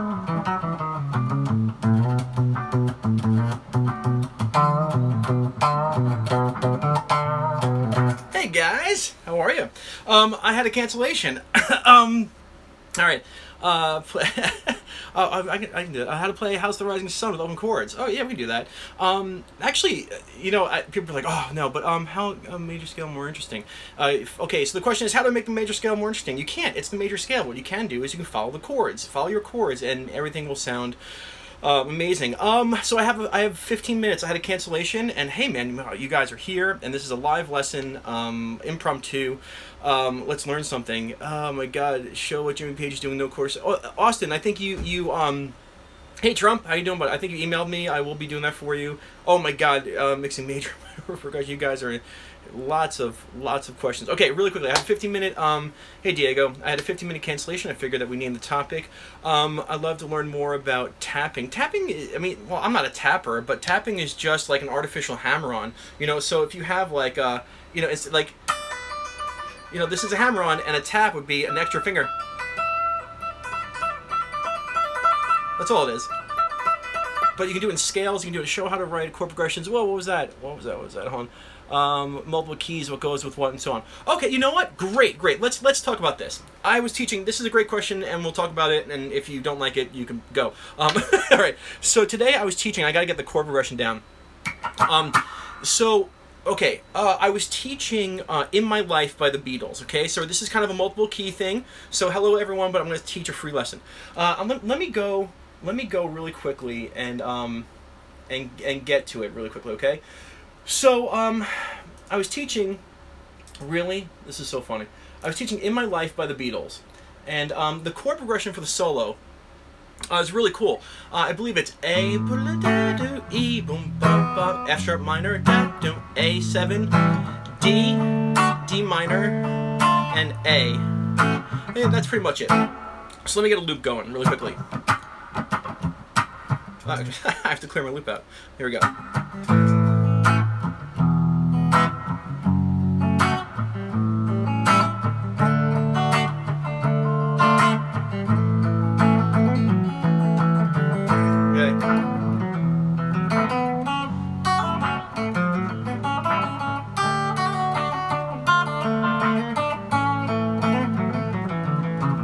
Hey guys, how are you? I had a cancellation. All right. I can do it. How to play House of the Rising Sun with open chords. Oh yeah, we can do that. Actually, you know, people are like, oh no, but how major scale more interesting? Okay, so the question is, how do I make the major scale more interesting? You can't. It's the major scale. What you can do is you can follow the chords, follow your chords, and everything will sound amazing. So I have 15 minutes. I had a cancellation, and hey man, you guys are here, and this is a live lesson, impromptu. Let's learn something. Oh my God, show what Jimmy Page is doing. No course. Oh, Austin, I think you hey Trump, how you doing? But I think you emailed me. I will be doing that for you. Oh my God, mixing major. Forgot you guys are in. Lots of questions. Okay, really quickly, I had a 15-minute, hey Diego, I had a 15-minute cancellation. I figured that we named the topic. I'd love to learn more about tapping. Tapping, I mean, well, I'm not a tapper, but tapping is just like an artificial hammer-on, you know, so if you have like, you know, it's like, you know, this is a hammer-on, and a tap would be an extra finger. That's all it is. But you can do it in scales, you can do it to show how to write chord progressions. Whoa, what was that? What was that? Hold on. Multiple keys, what goes with what, and so on. Okay, you know what? Great. Let's talk about this. I was teaching, this is a great question, and we'll talk about it, and if you don't like it, you can go. All right, so today I was teaching, I gotta get the chord progression down. Okay, I was teaching In My Life by the Beatles, okay? So this is kind of a multiple key thing. So hello everyone, but I'm gonna teach a free lesson. Let me go really quickly and get to it really quickly, okay? So, I was teaching, really? This is so funny. I was teaching In My Life by the Beatles. And the chord progression for the solo is really cool. I believe it's A, E, boom, bum, bum, F sharp minor, da, do, A7, D, D minor, and A. And that's pretty much it. So let me get a loop going really quickly. I have to clear my loop out. Here we go.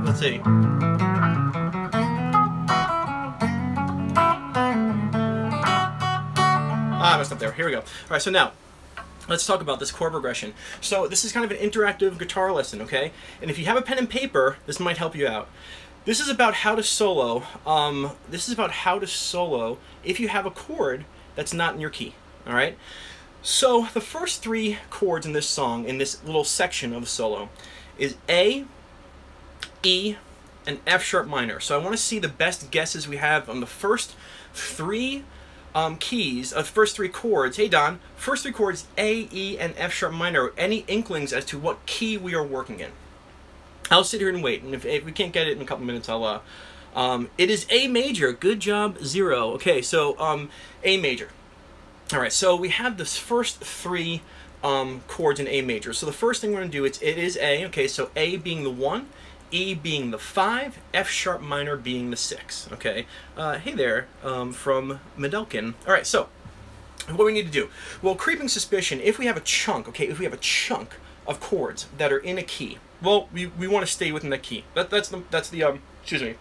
Let's see. I messed up there. Here we go. All right, so now let's talk about this chord progression. So this is kind of an interactive guitar lesson, okay? And if you have a pen and paper, this might help you out. This is about how to solo. This is about how to solo if you have a chord that's not in your key. All right. So the first three chords in this song, in this little section of the solo, is A, E, and F sharp minor. So I want to see the best guesses we have on the first three keys, first three chords. Hey Don, first three chords A, E, and F sharp minor. Any inklings as to what key we are working in? I'll sit here and wait, and if we can't get it in a couple minutes, I'll. It is A major. Good job, 0. Okay, so A major. All right, so we have this first three chords in A major. So the first thing we're going to do, it is A. Okay, so A being the 1, E being the 5, F sharp minor being the 6. Okay, hey there, from Medelkin. All right, so what we need to do? Well, creeping suspicion. If we have a chunk, okay, if we have a chunk of chords that are in a key, well, we want to stay within that key. That's the excuse me.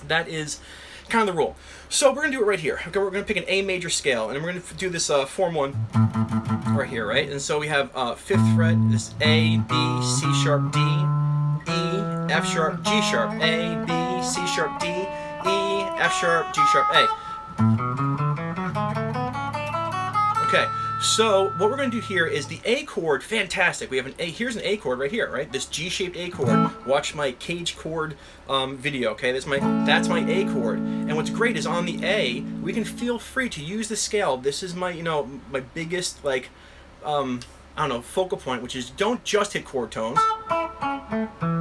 That is kind of the rule. So we're gonna do it right here. Okay, we're gonna pick an A major scale, and we're gonna do this form 1 right here, right? And so we have 5th fret. This A, B, C sharp, D, E, F sharp, G sharp, A, B, C sharp, D, E, F sharp, G sharp, A. Okay, so what we're going to do here is the A chord. Fantastic. We have an A. Here's an A chord right here, right? This G-shaped A chord. Watch my cage chord video. Okay, that's my A chord. And what's great is on the A, we can feel free to use the scale. This is my my biggest like I don't know, focal point, which is don't just hit chord tones.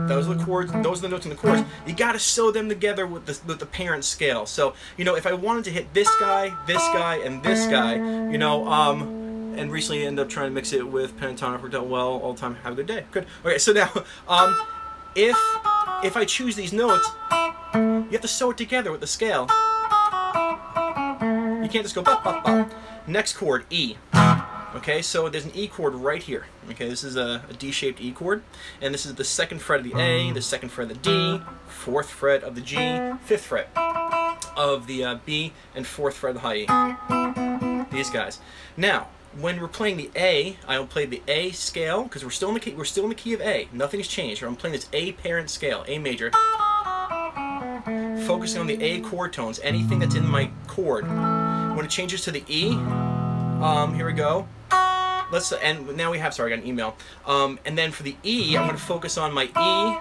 Those are the chords. Those are the notes in the chorus. You got to sew them together with the parent scale. So if I wanted to hit this guy, and this guy, and recently ended up trying to mix it with pentatonic, worked out well all the time. Have a good day. Good. Okay, so now, if I choose these notes, You have to sew it together with the scale. You can't just go bop, bop, bop. Next chord, E. Okay, so there's an E chord right here. Okay, this is a D-shaped E chord, and this is the 2nd fret of the A, the 2nd fret of the D, 4th fret of the G, 5th fret of the B, and 4th fret of the high E. These guys. Now, when we're playing the A, I will play the A scale because we're still in the key. We're still in the key of A. Nothing's changed. I'm playing this A parent scale, A major, focusing on the A chord tones. Anything that's in my chord. When it changes to the E, here we go. And now we have. Sorry, I got an email. And then for the E, I'm going to focus on my E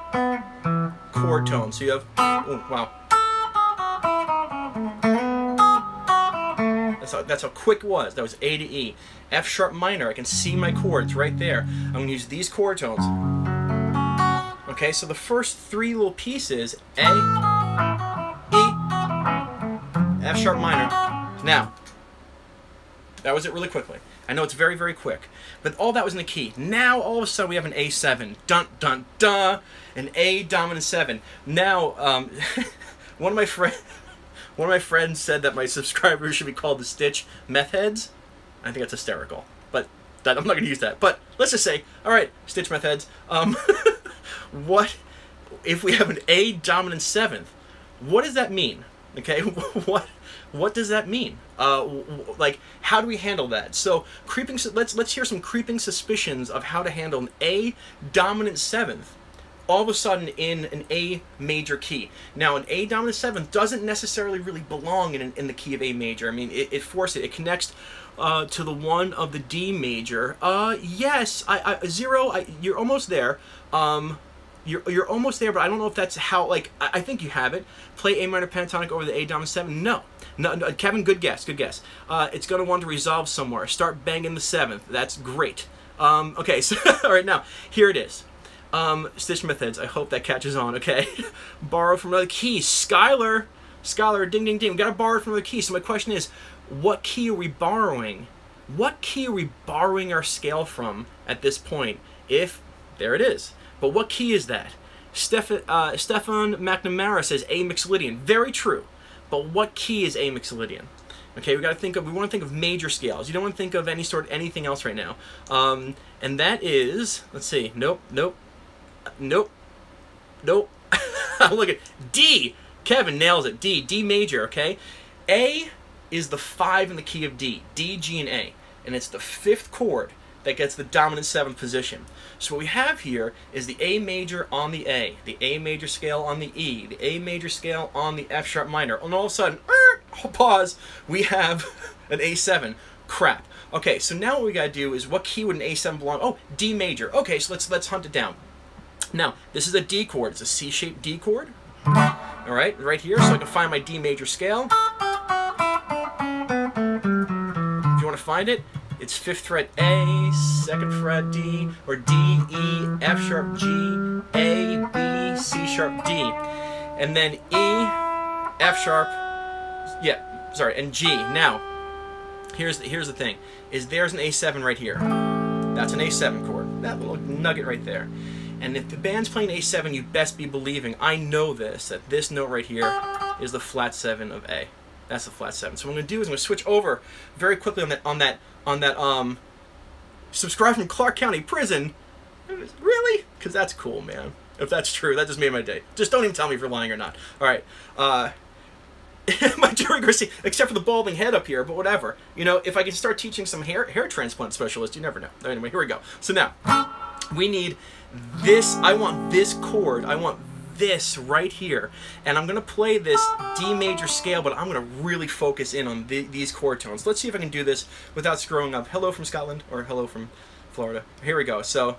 chord tone. So you have. Oh wow. That's how quick it was. That was A to E. F sharp minor. I can see my chords right there. I'm going to use these chord tones. Okay, so the first 3 little pieces, A, E, F sharp minor. Now, that was it really quickly. I know it's very, very quick. But all that was in the key. Now, all of a sudden, we have an A7. Dun, dun, dun. An A dominant 7. Now, one of my friends said that my subscribers should be called the Stitch Meth Heads. I think that's hysterical. But I'm not going to use that. But let's just say, all right, Stitch Meth Heads. What if we have an A dominant 7th? What does that mean? Okay, what does that mean? Like, how do we handle that? So, let's hear some creeping suspicions of how to handle an A dominant 7th. All of a sudden in an A major key. Now, an A dominant 7th doesn't necessarily really belong in the key of A major. I mean, it connects to the 1 of the D major. Yes, you're almost there. You're almost there, but I don't know if that's how, like, I think you have it. Play A minor pentatonic over the A dominant 7. No, Kevin, good guess, good guess. It's going to want to resolve somewhere. Start banging the 7th. That's great. Okay, so, all right, now, here it is. Stitch Methods, I hope that catches on, okay? Borrow from another key. Skylar, ding, ding, ding. We got to borrow from another key. So my question is, what key are we borrowing? What key are we borrowing our scale from at this point? There it is. But what key is that? Stefan McNamara says A Mixolydian. Very true. But what key is A Mixolydian? Okay, we want to think of major scales. You don't want to think of anything else right now. And that is, let's see. Nope. Look at D. Kevin nails it. D major, okay? A is the 5 in the key of D. D, G, and A. And it's the 5th chord that gets the dominant 7th position. So what we have here is the A major on the A major scale on the E, the A major scale on the F sharp minor. And all of a sudden, pause, we have an A7. Crap. Okay, so now what we gotta do is, what key would an A7 belong? Oh, D major. Okay, so let's hunt it down. Now, this is a D chord. It's a C-shaped D chord. All right, right here, so I can find my D major scale. If you want to find it, it's 5th fret A, 2nd fret D, or D, E, F sharp G, A, B, C sharp D, and then E, F sharp, and G. Now, here's the thing, is there's an A7 right here. That's an A7 chord, that little nugget right there. And if the band's playing A7, you best be believing, I know this, that this note right here is the flat 7 of A. That's the flat 7. So what I'm going to do is I'm going to switch over very quickly on that subscribe from Clark County Prison. Really? Because that's cool, man. If that's true, that just made my day. Just don't even tell me if you're lying or not. All right. My Jerry Garcia, except for the balding head up here, but whatever. You know, if I can start teaching some hair transplant specialist, you never know. Anyway, here we go. So now, we need this. I want this chord. I want this right here, and I'm going to play this D major scale, but I'm going to really focus in on these chord tones. Let's see if I can do this without screwing up. Hello from Scotland, or hello from Florida. Here we go. So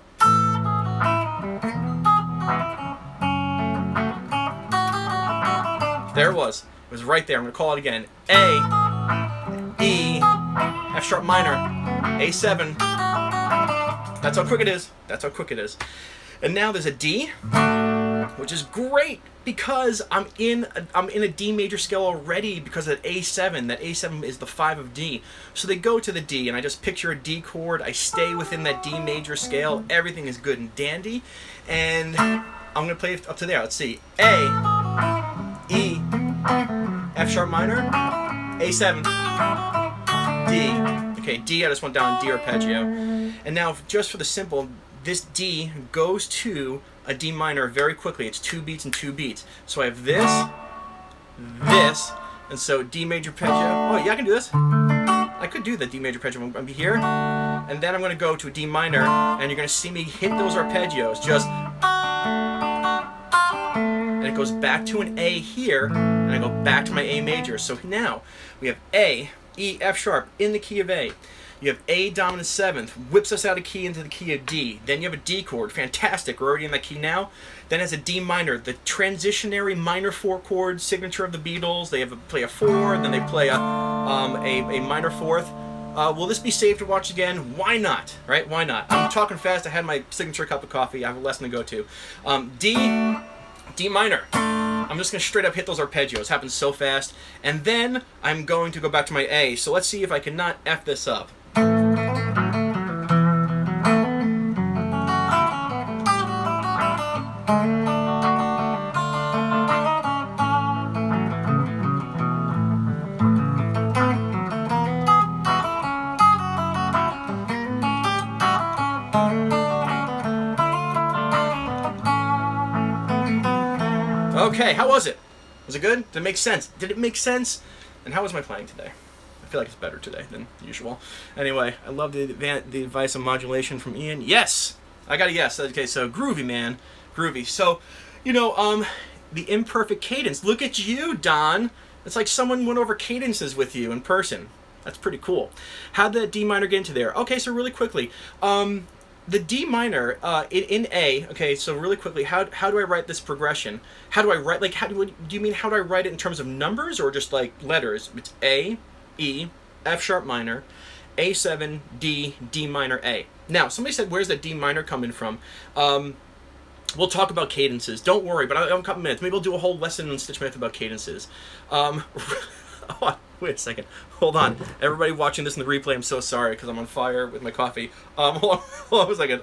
there it was. It was right there. I'm going to call it again. A, E, F sharp minor, A7. That's how quick it is. That's how quick it is. And now there's a D, which is great because I'm in a D major scale already because of that A7. That A7 is the 5 of D. So they go to the D, and I just picture a D chord. I stay within that D major scale. Everything is good and dandy. And I'm going to play it up to there. Let's see. A, E, F sharp minor, A7, D. Okay, D, I just went down D arpeggio. And now, just for the simple, this D goes to a D minor very quickly. It's 2 beats and 2 beats. So I have this, and so D major arpeggio. Oh, yeah, I can do this. I could do the D major arpeggio. I'm going to be here, and then I'm going to go to a D minor, and you're going to see me hit those arpeggios. Just, and it goes back to an A here, and I go back to my A major. So now we have A, E, F sharp in the key of A. You have A dominant 7th, whips us out of key into the key of D. Then you have a D chord, fantastic, we're already in that key now. Then as a D minor, the transitionary minor 4 chord signature of the Beatles. They play a 4, then they play a minor 4th. Will this be saved to watch again? Why not, right? Why not? I'm talking fast, I had my signature cup of coffee, I have a lesson to go to. D minor. I'm just going to straight up hit those arpeggios. It happens so fast. And then I'm going to go back to my A. So let's see if I can not F this up. Okay, how was it? Was it good? Did it make sense? Did it make sense? And how was my playing today? I feel like it's better today than usual. Anyway, I love the advice on modulation from Ian. Yes! I got a yes. Okay, so groovy, man. Groovy. So, you know, the imperfect cadence. Look at you, Don. It's like someone went over cadences with you in person. That's pretty cool. How'd the D minor get into there? Okay, so really quickly. The D minor in A, okay, so really quickly, how do I write this progression? How do I write, like, do you mean how do I write it in terms of numbers or just like letters? It's A, E, F sharp minor, A7, D, D minor, A. Now, somebody said, where's the D minor coming from? We'll talk about cadences. Don't worry, but I have a couple minutes. Maybe we'll do a whole lesson on Stitch Math about cadences. Oh, wait a second. Hold on. Everybody watching this in the replay, I'm so sorry because I'm on fire with my coffee. Hold on a second.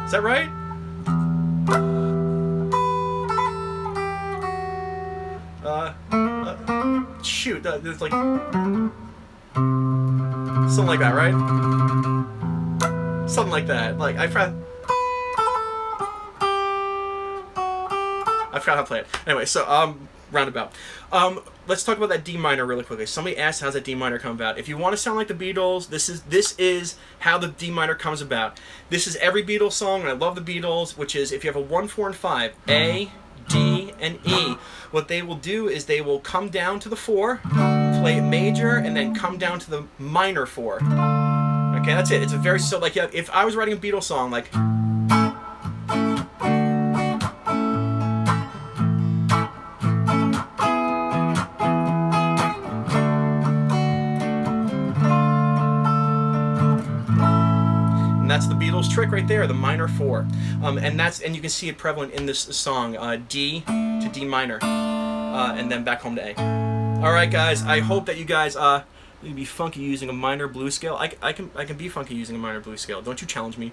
Is that right? Shoot. There's like something like that, right? Something like that. Like I forgot how to play it. Anyway, so roundabout. Let's talk about that D minor really quickly. Somebody asked, how's that D minor come about? If you want to sound like the Beatles, this is how the D minor comes about. This is every Beatles song, and I love the Beatles, which is if you have a 1, 4, and 5, A, D, and E, what they will do is they will come down to the 4, play it major, and then come down to the minor 4. Okay, that's it. It's a very, so like, if I was writing a Beatles song, like, that's the Beatles trick right there, the minor 4, and you can see it prevalent in this song, D to D minor, and then back home to A. All right, guys. I hope that you guys you be funky using a minor blues scale. I can be funky using a minor blues scale. Don't you challenge me.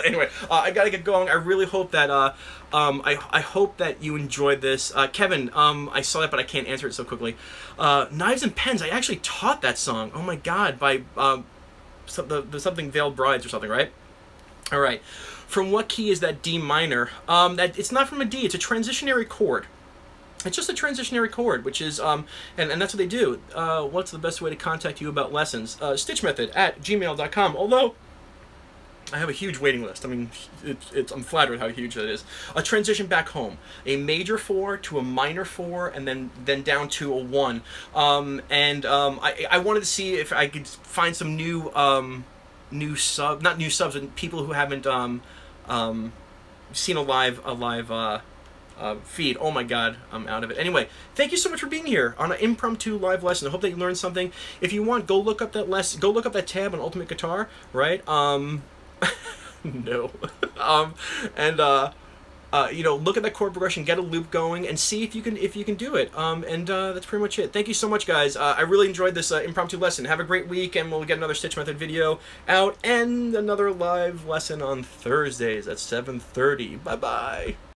Anyway, I gotta get going. I really hope that I hope that you enjoyed this. Kevin, I saw that, but I can't answer it so quickly. Knives and Pens. I actually taught that song. Oh my God, by something Veiled Brides or something, right? All right. From what key is that D minor? That it's not from a D. It's a transitionary chord. It's just a transitionary chord, which is and that's what they do. What's the best way to contact you about lessons? stitchmethod@gmail.com. Although I have a huge waiting list. I mean, I'm flattered how huge that is. A transition back home, a major 4 to a minor 4, and then down to a 1. I wanted to see if I could find some not new subs, but people who haven't seen a live feed. Oh my God, I'm out of it. Anyway, thank you so much for being here on an impromptu live lesson. I hope that you learned something. If you want, go look up that lesson. Go look up that tab on Ultimate Guitar, right? No. you know, look at that chord progression, get a loop going, and see if you can do it. And that's pretty much it. Thank you so much, guys. I really enjoyed this impromptu lesson. Have a great week, and we'll get another Stitch Method video out and another live lesson on Thursdays at 7:30. Bye bye.